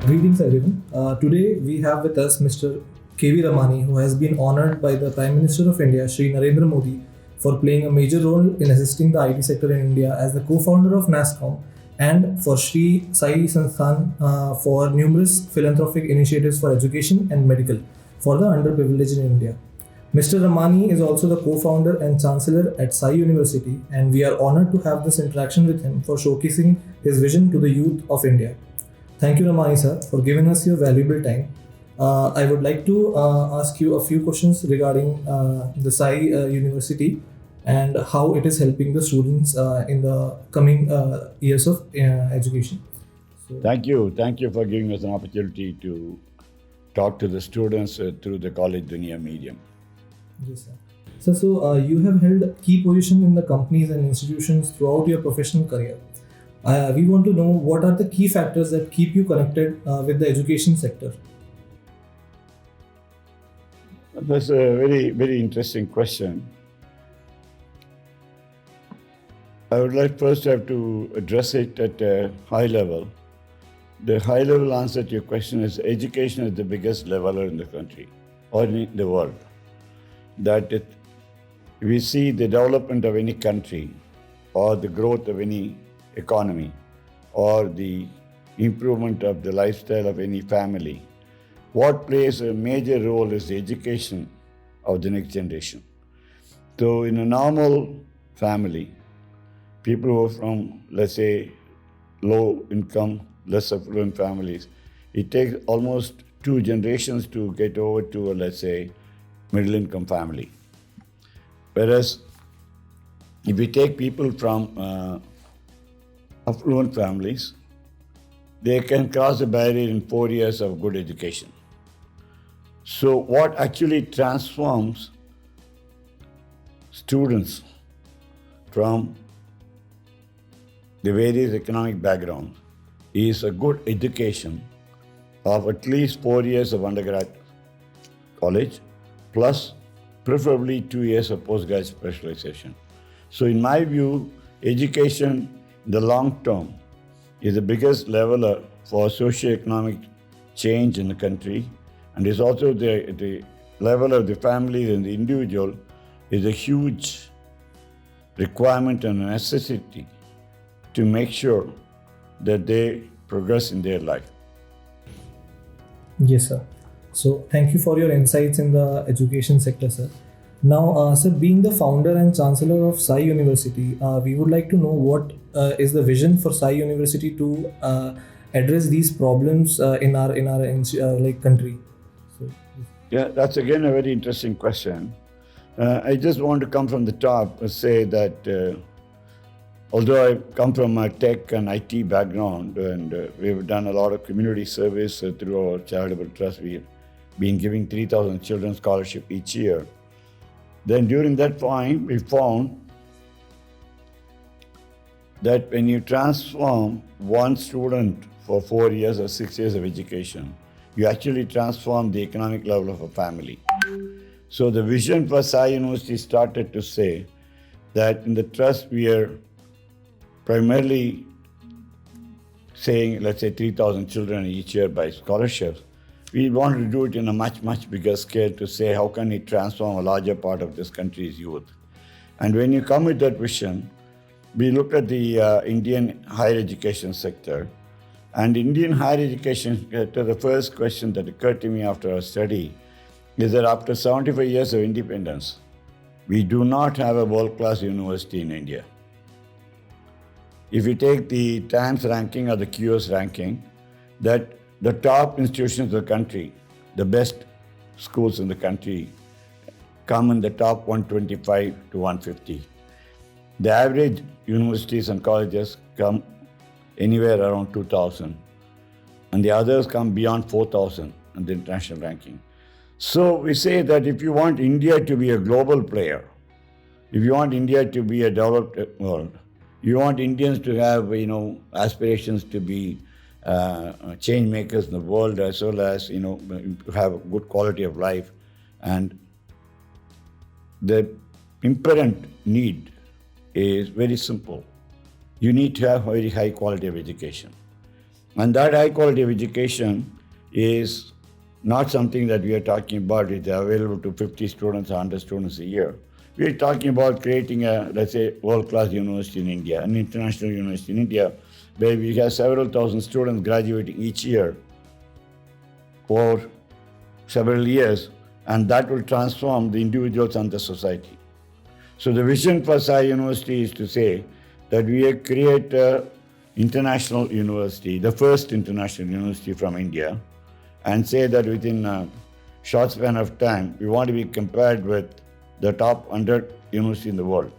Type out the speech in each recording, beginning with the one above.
Greetings, everyone. Today we have with us Mr. K V Ramani, who has been honored by the Prime Minister of India, Shri Narendra Modi, for playing a major role in assisting the IT sector in India as the co-founder of NASSCOM, and for Shri Sai Sansthan for numerous philanthropic initiatives for education and medical for the underprivileged in India. Mr. Ramani is also the co-founder and Chancellor at Sai University, and we are honored to have this interaction with him for showcasing his vision to the youth of India. Thank you, Ramani sir, for giving us your valuable time. I would like to ask you a few questions regarding the Sai University and how it is helping the students in the coming years of education. So, Thank you. Thank you for giving us an opportunity to talk to the students through the college dunia medium. yes, sir. So you have held key position in the companies and institutions throughout your professional career. We want to know what are the key factors that keep you connected with the education sector. That's a very, very interesting question. I would like first have to address it at a high level. The high level answer to your question is education is the biggest leveler in the country or in the world. We see the development of any country or the growth of any economy or the improvement of the lifestyle of any family. What plays a major role is the education of the next generation. So in a normal family, people who are from, let's say, low income, less affluent families, it takes almost 2 generations to get over to a, let's say, middle income family. Whereas if we take people from affluent families, they can cross the barrier in 4 years of good education. So what actually transforms students from the various economic backgrounds is a good education of at least 4 years of undergrad college plus preferably 2 years of postgrad specialization. So in my view, education in the long term is the biggest leveler for socio-economic change in the country, and is also the level of the families and the individual is a huge requirement and necessity to make sure that they progress in their life. Yes, sir. So, thank you for your insights in the education sector, sir. Now, sir, being the founder and chancellor of Sai University, we would like to know what is the vision for Sai University to address these problems in our country. So, Yeah, that's again a very interesting question. I just want to come from the top and say that although I come from a tech and IT background, and we've done a lot of community service through our charitable trust, we've been giving 3,000 children scholarship each year. Then during that time, we found that when you transform one student for 4 years or 6 years of education, you actually transform the economic level of a family. So the vision for Sai University started to say that in the trust we are primarily saying, let's say 3,000 children each year by scholarships. We want to do it in a much, much bigger scale to say how can we transform a larger part of this country's youth. And when you come with that vision, we looked at the Indian higher education sector. And Indian higher education sector, the first question that occurred to me after our study is that after 75 years of independence, we do not have a world-class university in India. If you take the Times ranking or the QS ranking, that the top institutions of the country, the best schools in the country, come in the top 125 to 150. The average universities and colleges come anywhere around 2,000, and the others come beyond 4,000 in the international ranking. So we say that if you want India to be a global player, if you want India to be a developed world, you want Indians to have, aspirations to be change makers in the world, as well as, have a good quality of life. And the imperant need is very simple. You need to have very high quality of education. And that high quality of education is not something that we are talking about. It's available to 50 students or 100 students a year. We are talking about creating a, let's say, world-class university in India, an international university in India, where we have several thousand students graduating each year for several years, and that will transform the individuals and the society. So the vision for Sai University is to say that we have created an international university, the first international university from India, and say that within a short span of time, we want to be compared with the top 100 universities in the world.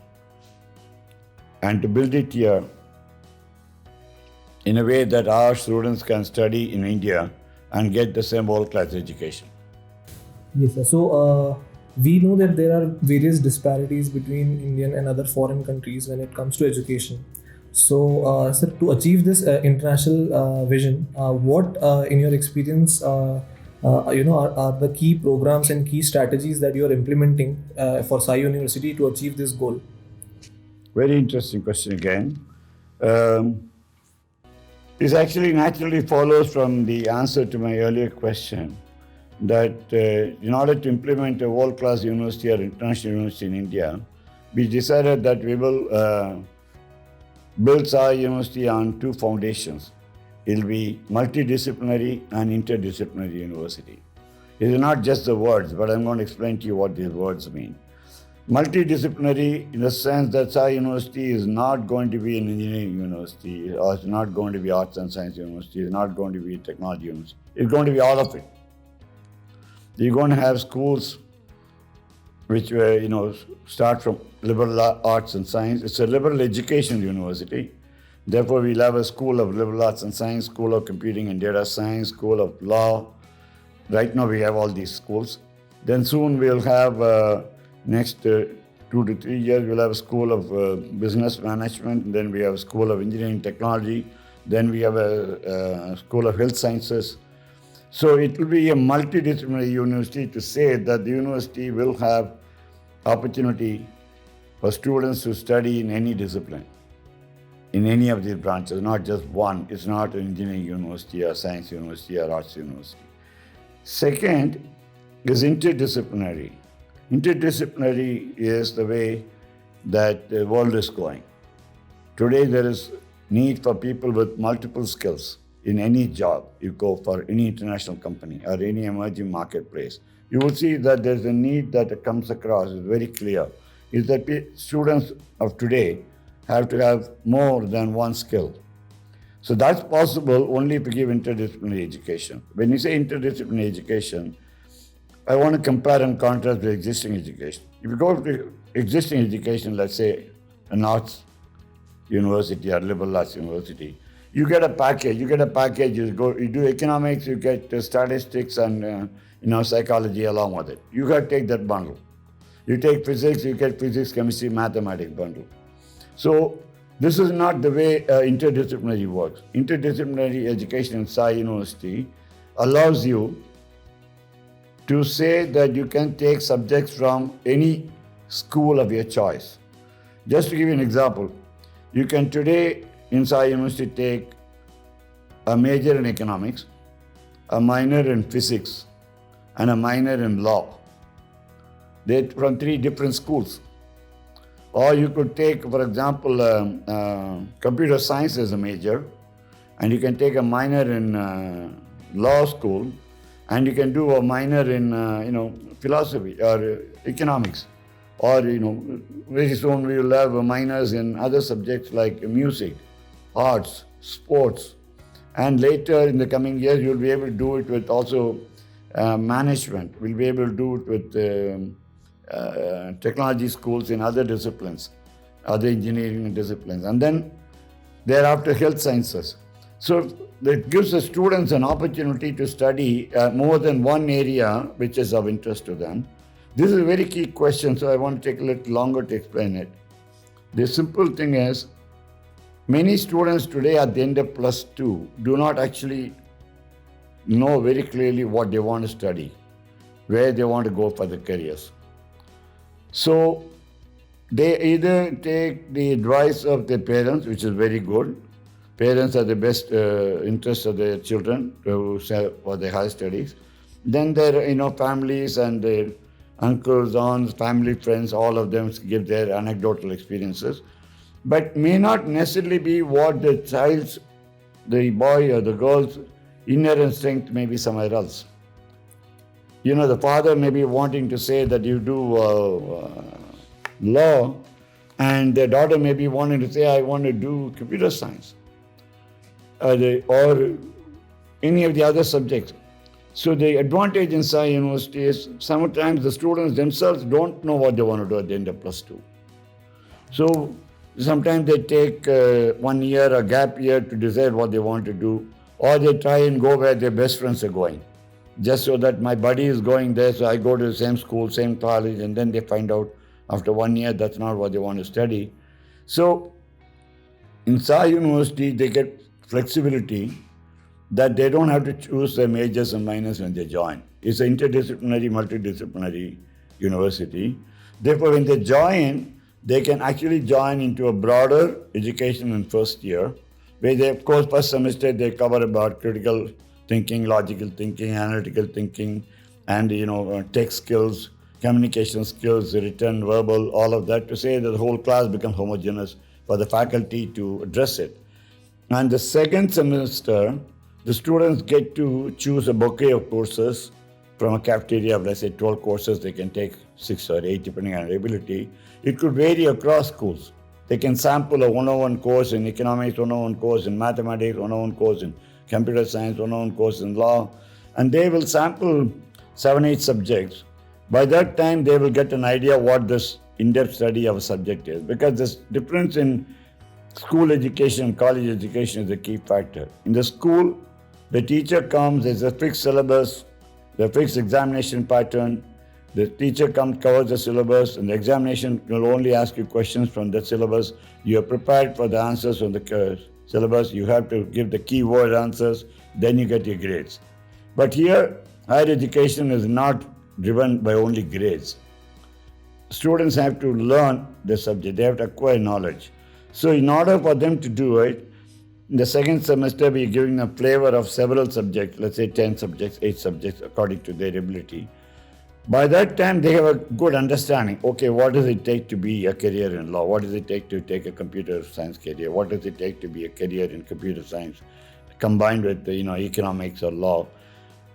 And to build it here in a way that our students can study in India and get the same world-class education. Yes, sir. So we know that there are various disparities between Indian and other foreign countries when it comes to education. So, sir, to achieve this international vision, what, in your experience, are the key programs and key strategies that you are implementing for Sai University to achieve this goal? Very interesting question again. This actually naturally follows from the answer to my earlier question that in order to implement a world-class university or international university in India, we decided that we will build Sai University on two foundations. It will be multidisciplinary and interdisciplinary university. It is not just the words, but I'm going to explain to you what these words mean. Multidisciplinary in the sense that Sai University is not going to be an engineering university, or it's not going to be arts and science university, it's not going to be a technology university. It's going to be all of it. You're going to have schools which start from liberal arts and science. It's a liberal education university. Therefore, we'll have a school of liberal arts and science, school of computing and data science, school of law. Right now, we have all these schools. Then soon we'll have next 2 to 3 years, we'll have a school of business management. Then we have a school of engineering technology. Then we have a school of health sciences. So it will be a multidisciplinary university to say that the university will have opportunity for students to study in any discipline, in any of these branches, not just one. It's not an engineering university or science university or arts university. Second is interdisciplinary. Interdisciplinary is the way that the world is going. Today there is need for people with multiple skills in any job. You go for any international company or any emerging marketplace, you will see that there's a need that comes across, is very clear, is that students of today have to have more than one skill. So that's possible only if you give interdisciplinary education. When you say interdisciplinary education, I want to compare and contrast with existing education. If you go to existing education, let's say an arts university or liberal arts university, you get a package. You do economics, you get statistics and psychology along with it. You got to take that bundle. You take physics, you get physics, chemistry, mathematics bundle. So this is not the way interdisciplinary works. Interdisciplinary education in Sai University allows you to say that you can take subjects from any school of your choice. Just to give you an example, you can today in Sai University take a major in economics, a minor in physics, and a minor in law. They're from 3 different schools. Or you could take, for example, computer science as a major, and you can take a minor in law school, and you can do a minor in philosophy or economics. Or very soon we will have minors in other subjects like music, arts, sports, and later in the coming years you'll be able to do it with also management. We'll be able to do it with technology schools in other disciplines, other engineering disciplines, and then thereafter health sciences. So that gives the students an opportunity to study more than one area which is of interest to them. This is a very key question, so I want to take a little longer to explain it. The simple thing is, many students today at the end of +2 do not actually know very clearly what they want to study, where they want to go for their careers. So they either take the advice of their parents, which is very good, Parents are the best interest of their children to for their higher studies. Then their families and their uncles, aunts, family, friends, all of them give their anecdotal experiences, but may not necessarily be what the boy or the girl's inherent strength may be somewhere else. The father may be wanting to say that you do law, and the daughter may be wanting to say, I want to do computer science, or any of the other subjects. So the advantage in Sai University is sometimes the students themselves don't know what they want to do at the end of +2. So sometimes they take 1 year, a gap year, to decide what they want to do, or they try and go where their best friends are going, just so that my buddy is going there, so I go to the same school, same college, and then they find out after 1 year that's not what they want to study. So in Sai University, they get flexibility that they don't have to choose their majors and minors when they join. It's an interdisciplinary, multidisciplinary university. Therefore, when they join, they can actually join into a broader education in first year, where they, of course, first semester they cover about critical thinking, logical thinking, analytical thinking, and tech skills, communication skills, written, verbal, all of that, to say that the whole class becomes homogeneous for the faculty to address it. And the second semester, the students get to choose a bouquet of courses from a cafeteria of, let's say, 12 courses. They can take 6 or 8 depending on their ability. It could vary across schools. They can sample a 101 course in economics, 101 course in mathematics, 101 course in computer science, 101 course in law, and they will sample 7-8 subjects. By that time, they will get an idea what this in-depth study of a subject is, because this difference in school education and college education is a key factor. In the school, the teacher comes, there's a fixed syllabus, the fixed examination pattern. The teacher comes, covers the syllabus, and the examination will only ask you questions from that syllabus. You are prepared for the answers from the syllabus. You have to give the keyword answers, then you get your grades. But here, higher education is not driven by only grades. Students have to learn the subject, they have to acquire knowledge. So in order for them to do it, in the second semester, we are giving a flavor of several subjects, let's say 10 subjects, 8 subjects, according to their ability. By that time, they have a good understanding. Okay, what does it take to be a career in law? What does it take to take a computer science career? What does it take to be a career in computer science combined with economics or law?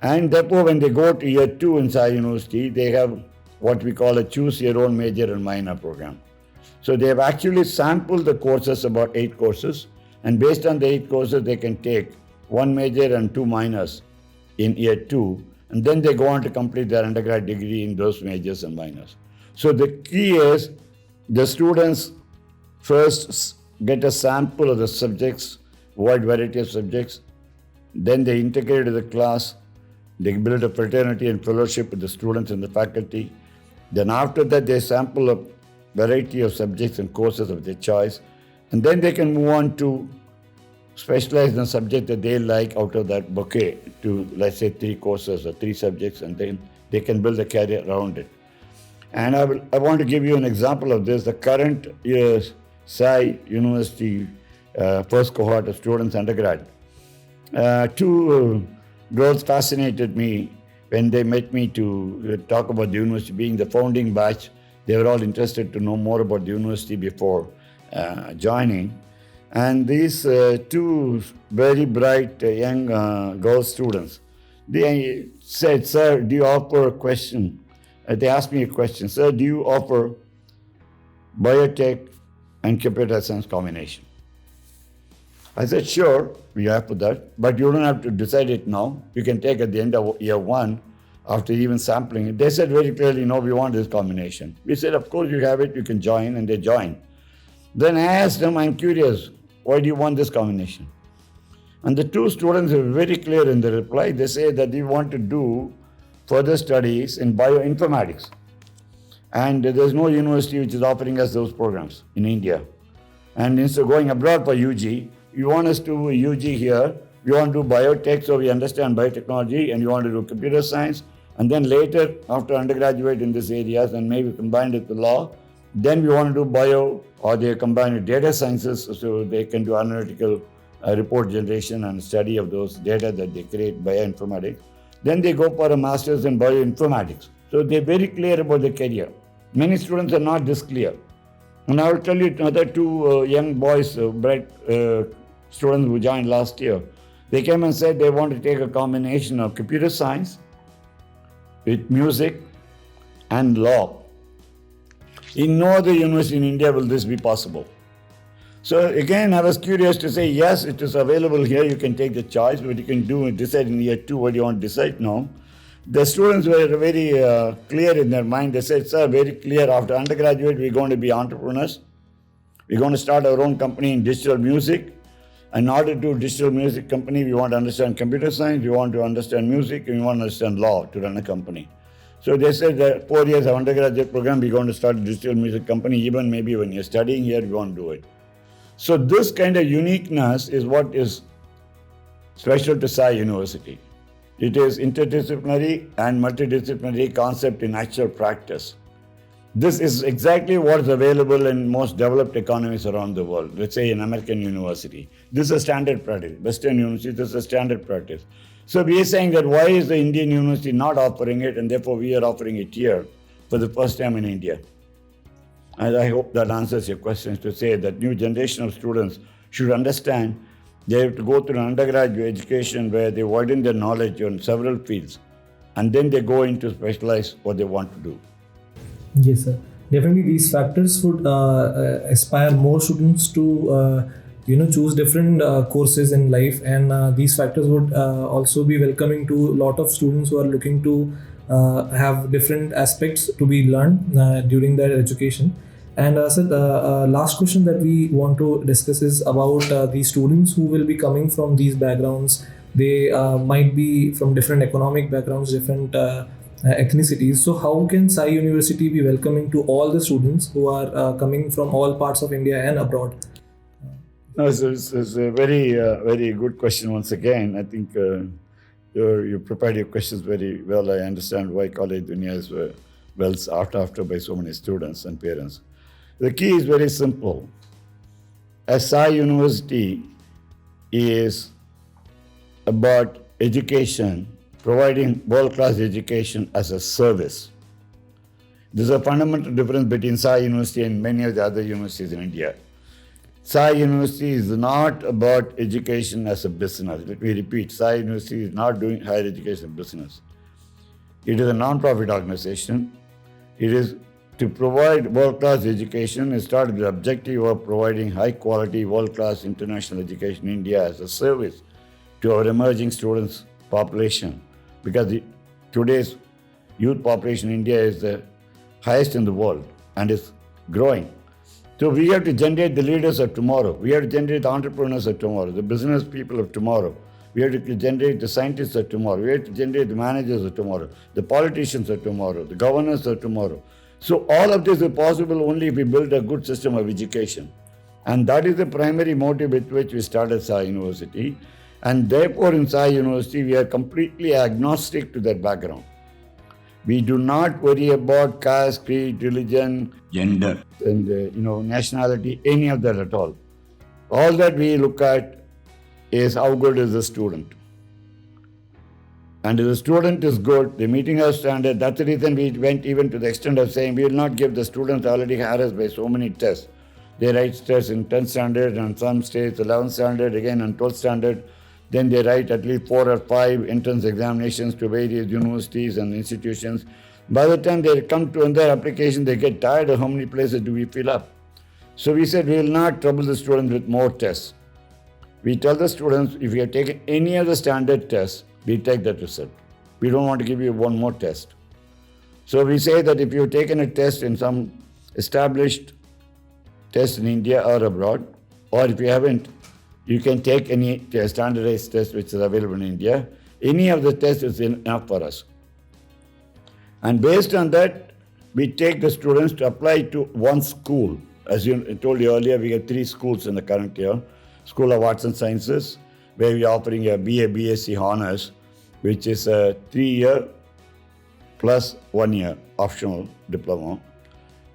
And therefore, when they go to year 2 in Sai University, they have what we call a choose your own major and minor program. So they have actually sampled the courses, about 8 courses, and based on the 8 courses, they can take 1 major and 2 minors in year 2, and then they go on to complete their undergrad degree in those majors and minors. So the key is the students first get a sample of the subjects, wide variety of subjects, then they integrate to the class, they build a fraternity and fellowship with the students and the faculty. Then after that, they sample a variety of subjects and courses of their choice, and then they can move on to specialize in a subject that they like out of that bouquet to, let's say, 3 courses or 3 subjects, and then they can build a career around it. And I want to give you an example of this. The current year's Sai University first cohort of students undergrad. 2 girls fascinated me when they met me to talk about the university. Being the founding batch, they were all interested to know more about the university before joining. And these 2 very bright young girl students, they said, "Sir, do you offer a question?" They asked me a question. "Sir, do you offer biotech and computer science combination?" I said, "Sure, we have that, but you don't have to decide it now. You can take at the end of year 1, after even sampling it." They said very clearly, "No, we want this combination." We said, "Of course you have it, you can join," and they joined. Then I asked them, "I'm curious, why do you want this combination?" And the 2 students were very clear in the reply. They say that they want to do further studies in bioinformatics. And there's no university which is offering us those programs in India. And instead of going abroad for UG, you want us to do UG here, you want to do biotech, so we understand biotechnology, and you want to do computer science, and then later, after undergraduate in these areas, and maybe combine it with law, then we want to do bio, or they combine with data sciences, so they can do analytical report generation and study of those data that they create bioinformatics. Then they go for a master's in bioinformatics. So they're very clear about their career. Many students are not this clear. And I will tell you another two young boys, bright students who joined last year. They came and said they want to take a combination of computer science with music and law. In no other university in India will this be possible. So again, I was curious to say, yes, it is available here. You can take the choice, but you can decide in year 2 what you want to decide now. The students were very clear in their mind. They said, sir, very clear, after undergraduate, we're going to be entrepreneurs. We're going to start our own company in digital music. In order to do digital music company, we want to understand computer science, we want to understand music, and we want to understand law to run a company. So they said that 4 years of undergraduate program, we're going to start a digital music company. Even maybe when you're studying here, we want to do it. So this kind of uniqueness is what is special to Sai University. It is interdisciplinary and multidisciplinary concept in actual practice. This is exactly what is available in most developed economies around the world. Let's say in American university. This is a standard practice. Western university, this is a standard practice. So we are saying that why is the Indian university not offering it, and therefore we are offering it here for the first time in India. And I hope that answers your questions, to say that new generation of students should understand they have to go through an undergraduate education where they widen their knowledge on several fields, and then they go into specialize what they want to do. Yes, sir. Definitely, these factors would aspire more students to choose different courses in life, and these factors would also be welcoming to a lot of students who are looking to have different aspects to be learned during their education. And sir, the last question that we want to discuss is about the students who will be coming from these backgrounds. They might be from different economic backgrounds, different ethnicities. So how can Sai University be welcoming to all the students who are coming from all parts of India and abroad? No, it's a very good question once again. I think you prepared your questions very well. I understand why College Dunia is well sought after by so many students and parents. The key is very simple. Sai University is about education, providing world-class education as a service. There's a fundamental difference between Sai University and many of the other universities in India. Sai University is not about education as a business. Let me repeat, Sai University is not doing higher education business. It is a non-profit organization. It is to provide world-class education. It started with the objective of providing high-quality, world-class international education in India as a service to our emerging students' population. Because today's youth population in India is the highest in the world and is growing. So we have to generate the leaders of tomorrow. We have to generate the entrepreneurs of tomorrow, the business people of tomorrow. We have to generate the scientists of tomorrow. We have to generate the managers of tomorrow, the politicians of tomorrow, the governors of tomorrow. So all of this is possible only if we build a good system of education. And that is the primary motive with which we started Sai University. And therefore in Sai University, we are completely agnostic to that background. We do not worry about caste, creed, religion, gender, and nationality, any of that at all. All that we look at is how good is the student. And if the student is good, they're meeting our standard. That's the reason we went even to the extent of saying we will not give the students already harassed by so many tests. They write tests in 10th standard, and some states 11th standard, again on 12th standard. Then they write at least 4 or 5 entrance examinations to various universities and institutions. By the time they come to their application, they get tired of how many places do we fill up. So we said we will not trouble the students with more tests. We tell the students, if you have taken any of the standard tests, we take that result. We don't want to give you one more test. So we say that if you've taken a test in some established test in India or abroad, or if you haven't, you can take any standardized test which is available in India. Any of the tests is enough for us. And based on that, we take the students to apply to one school. As I told you earlier, we have 3 schools in the current year. School of Arts and Sciences, where we are offering a BA, BSc Honours, which is a 3-year plus 1-year optional diploma.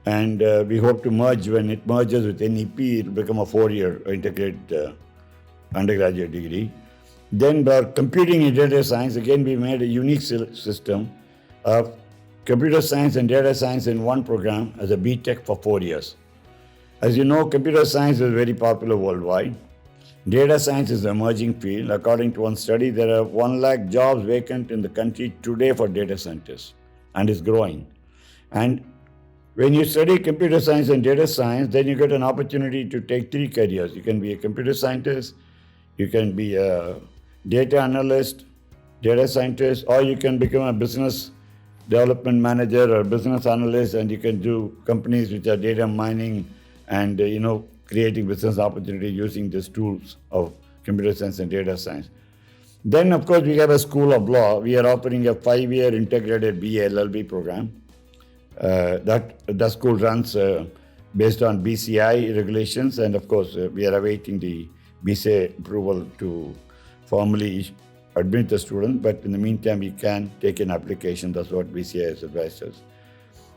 And we hope to merge, when it merges with NEP, it will become a 4-year integrated undergraduate degree. Then for computing and data science, again we made a unique system of computer science and data science in one program as a BTech for 4 years. As you know, computer science is very popular worldwide. Data science is an emerging field. According to one study, there are 1 lakh jobs vacant in the country today for data scientists, and it's growing. And when you study computer science and data science, then you get an opportunity to take 3 careers. You can be a computer scientist, you can be a data analyst, data scientist, or you can become a business development manager or business analyst, and you can do companies which are data mining and creating business opportunity using these tools of computer science and data science. Then, of course, we have a School of Law. We are offering a 5-year integrated BA LLB program. That school runs based on BCI regulations, and of course, we are awaiting the BCI approval to formally admit the student. But in the meantime, we can take an application. That's what BCI has advised us.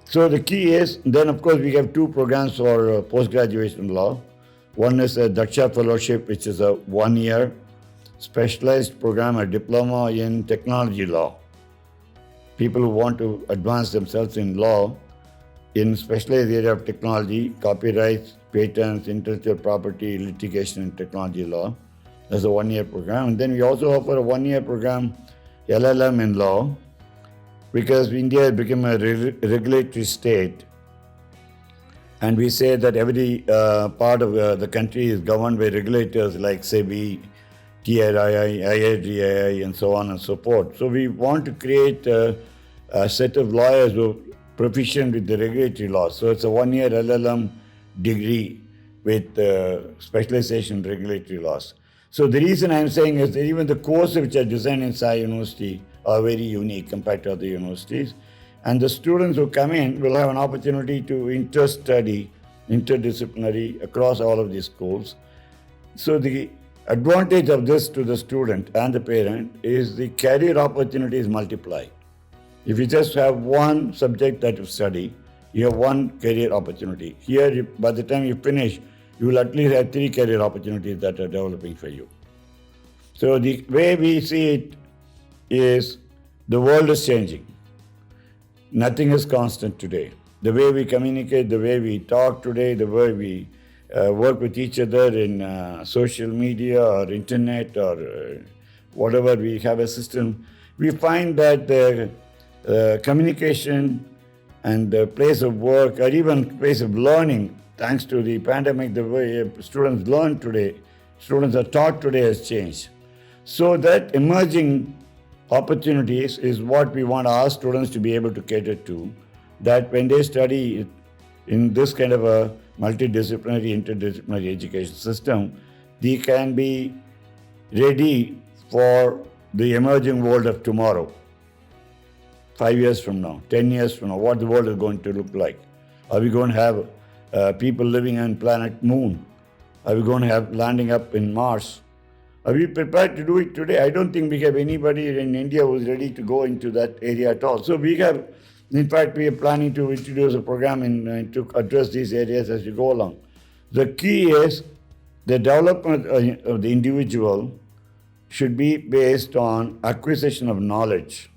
So the key is, then of course we have 2 programs for post-graduation law. One is a Daksha Fellowship, which is a 1-year specialized program, a diploma in technology law. People who want to advance themselves in law in specialized area of technology, copyrights, patents, intellectual property, litigation, and technology law. That's a 1-year program. And then we also offer a 1-year program, LLM in law, because India has become a regulatory state, and we say that every part of the country is governed by regulators like SEBI, TRII, IRDAI, and so on and so forth. So we want to create a set of lawyers who are proficient with the regulatory laws. So it's a 1-year LLM degree with specialization in regulatory laws. So the reason I'm saying is that even the courses which are designed in Sai University are very unique compared to other universities. And the students who come in will have an opportunity to inter-study, interdisciplinary across all of these schools. So the advantage of this to the student and the parent is the career opportunities multiply. If you just have one subject that you study, you have one career opportunity. Here, by the time you finish, you will at least have 3 career opportunities that are developing for you. So the way we see it is the world is changing. Nothing is constant today. The way we communicate, the way we talk today, the way we work with each other in social media or internet or whatever, we have a system. We find that the communication and the place of work or even place of learning, thanks to the pandemic, the way students learn today, students are taught today has changed. So that emerging opportunities is what we want our students to be able to cater to, that when they study in this kind of a multidisciplinary, interdisciplinary education system, they can be ready for the emerging world of tomorrow. 5 years from now, 10 years from now, what the world is going to look like. Are we going to have people living on planet Moon? Are we going to have landing up in Mars? Are we prepared to do it today? I don't think we have anybody in India who is ready to go into that area at all. So we have, in fact, we are planning to introduce a program to address these areas as we go along. The key is the development of the individual should be based on acquisition of knowledge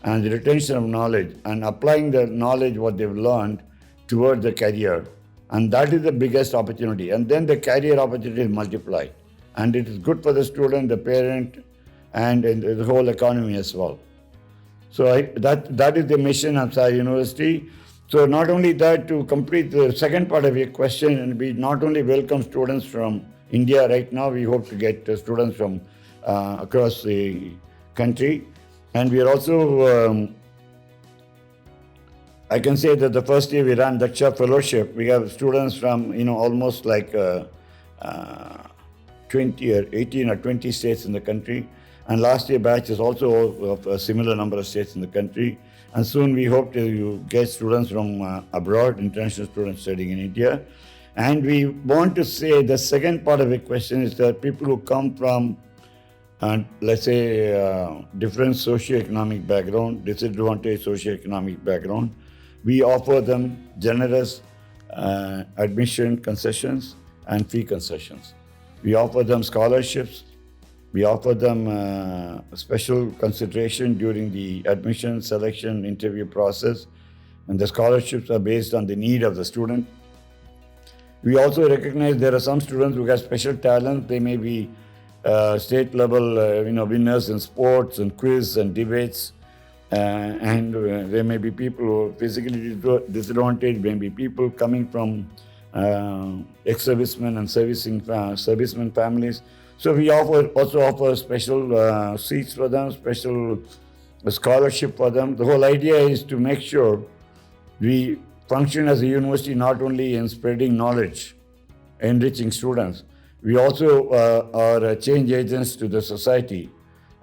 and the retention of knowledge and applying the knowledge what they've learned towards the career. And that is the biggest opportunity. And then the career opportunities multiply. And it is good for the student, the parent, and the whole economy as well. So that is the mission of Sai University. So not only that, to complete the second part of your question, and we not only welcome students from India right now, we hope to get students from across the country. And we are also, I can say that the first year we ran Daksha Fellowship, we have students from, almost like 20 or 18 or 20 states in the country. And last year batch is also of a similar number of states in the country. And soon we hope to get students from abroad, international students studying in India. And we want to say the second part of the question is that people who come from, let's say, different socioeconomic background, disadvantaged socioeconomic background, we offer them generous admission concessions and fee concessions. We offer them scholarships. We offer them special consideration during the admission, selection, interview process, and the scholarships are based on the need of the student. We also recognize there are some students who have special talent. They may be state level winners in sports and quiz and debates. And there may be people who are physically disadvantaged, maybe people coming from ex-servicemen and servicemen families. So we also offer special seats for them, special scholarship for them. The whole idea is to make sure we function as a university not only in spreading knowledge, enriching students, we also are change agents to the society,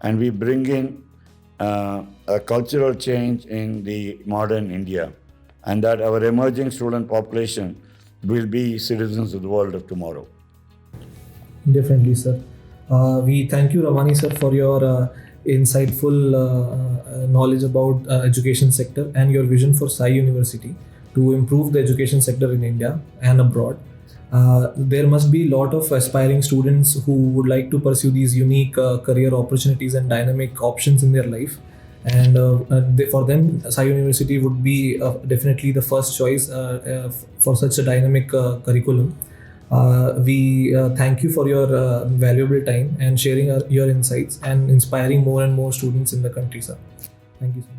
and we bring in a cultural change in the modern India, and that our emerging student population will be citizens of the world of tomorrow. Definitely, sir. We thank you, Ramani sir, for your insightful knowledge about education sector and your vision for Sai University to improve the education sector in India and abroad. There must be a lot of aspiring students who would like to pursue these unique career opportunities and dynamic options in their life. And for them, Sai University would be definitely the first choice for such a dynamic curriculum. We thank you for your valuable time and sharing your insights and inspiring more and more students in the country, sir. Thank you so much.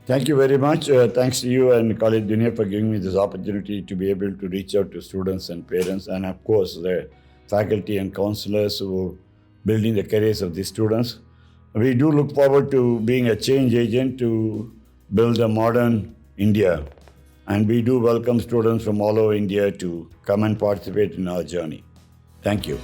Thank you very much. Thanks to you and College Dunia for giving me this opportunity to be able to reach out to students and parents, and of course the faculty and counselors who are building the careers of these students. We do look forward to being a change agent to build a modern India, and we do welcome students from all over India to come and participate in our journey. Thank you.